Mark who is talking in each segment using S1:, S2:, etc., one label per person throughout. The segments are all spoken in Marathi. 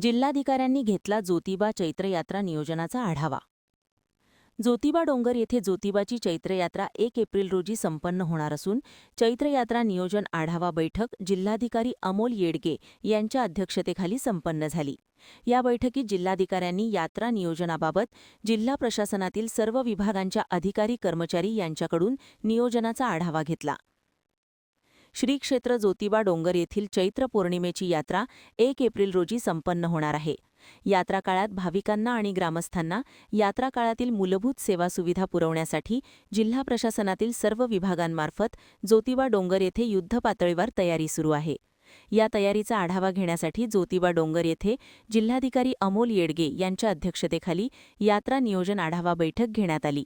S1: जिल्हाधिकाऱ्यांनी घेतला ज्योतिबा चैत्रयात्रा नियोजनाचा आढावा. ज्योतिबा डोंगर येथे ज्योतिबाची चैत्रयात्रा 1 एप्रिल रोजी संपन्न होणार असून चैत्रयात्रा नियोजन आढावा बैठक जिल्हाधिकारी अमोल येडगे यांच्या अध्यक्षतेखाली संपन्न झाली. या बैठकीत जिल्हाधिकाऱ्यांनी यात्रा नियोजनाबाबत जिल्हा प्रशासनातील सर्व विभागांच्या अधिकारी कर्मचारी यांच्याकडून नियोजनाचा आढावा घेतला. श्री क्षेत्र ज्योतिबा डोंगर येथील चैत्र पौर्णिमेची यात्रा 1 एप्रिल रोजी संपन्न होणार आहे. यात्रा काळात भाविकांना आणि ग्रामस्थांना यात्रा काळातील मूलभूत सेवा सुविधा पुरवण्यासाठी जिल्हा प्रशासनातील सर्व विभागांमार्फत ज्योतिबा डोंगर येथे युद्धपातळीवर तयारी सुरू आहे. या तयारीचा आढावा घेण्यासाठी ज्योतिबा डोंगर येथे जिल्हाधिकारी अमोल येडगे यांच्या अध्यक्षतेखाली यात्रा नियोजन आढावा बैठक घेण्यात आली.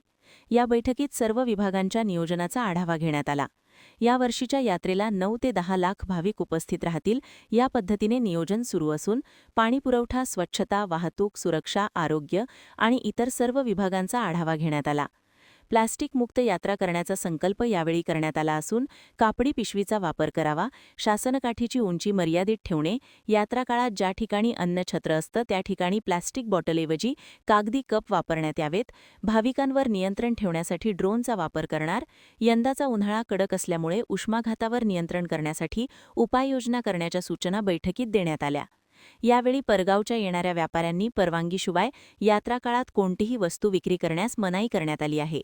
S1: या बैठकीत सर्व विभागांच्या नियोजनाचा आढावा घेण्यात आला. या वर्षीच्या यात्रेला 9 ते 10 लाख भाविक उपस्थित राहतील. या पद्धतीने नियोजन सुरू असून पाणीपुरवठा, स्वच्छता, वाहतूक, सुरक्षा, आरोग्य आणि इतर सर्व विभागांचा आढावा घेण्यात आला. प्लास्टिक मुक्त यात्रा करण्याचा संकल्प यावेळी करण्यात आला असून कापडी पिशवीचा वापर करावा, शासनकाठीची उंची मर्यादित ठेवणे, यात्रा काळात ज्या ठिकाणी अन्नछत्र असतं त्या ठिकाणी प्लास्टिक बॉटलऐवजी कागदी कप वापरण्यात यावेत, भाविकांवर नियंत्रण ठेवण्यासाठी ड्रोनचा वापर करणार, यंदाचा उन्हाळा कडक असल्यामुळे उष्माघातावर नियंत्रण करण्यासाठी उपाययोजना करण्याच्या सूचना बैठकीत देण्यात आल्या. यावेळी परगावच्या येणाऱ्या व्यापाऱ्यांनी परवानगीशिवाय यात्रा काळात कोणतीही वस्तू विक्री करण्यास मनाई करण्यात आली आहे.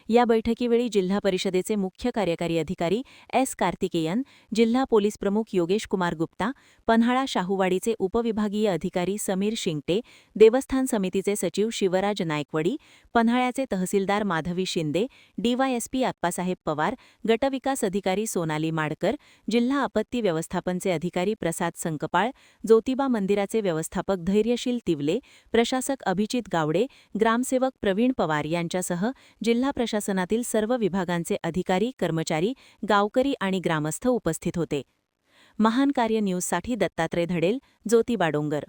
S1: या बैठकीवेळी जिल्हा परिषदेचे मुख्य कार्यकारी अधिकारी एस. कार्तिकेयन, जिल्हा पोलीस प्रमुख योगेश कुमार गुप्ता, पन्हाळा शाहूवाडीचे उपविभागीय अधिकारी समीर शिंगटे, देवस्थान समितीचे सचिव शिवराज नायकवडी, पन्हाळ्याचे तहसीलदार माधवी शिंदे, डीवायएसपी आप्पासाहेब पवार, गटविकास अधिकारी सोनाली माडकर, जिल्हा आपत्ती व्यवस्थापनचे अधिकारी प्रसाद संकपाळ, ज्योतिबा मंदिराचे व्यवस्थापक धैर्यशील तिवले, प्रशासक अभिजित गावडे, ग्रामसेवक प्रवीण पवार यांच्यासह जिल्हा प्रशासनातील सर्व विभागांचे अधिकारी, कर्मचारी, गावकरी आणि ग्रामस्थ उपस्थित होते. महान कार्य न्यूजसाठी दत्तात्रय धडेल, ज्योतिबा डोंगर.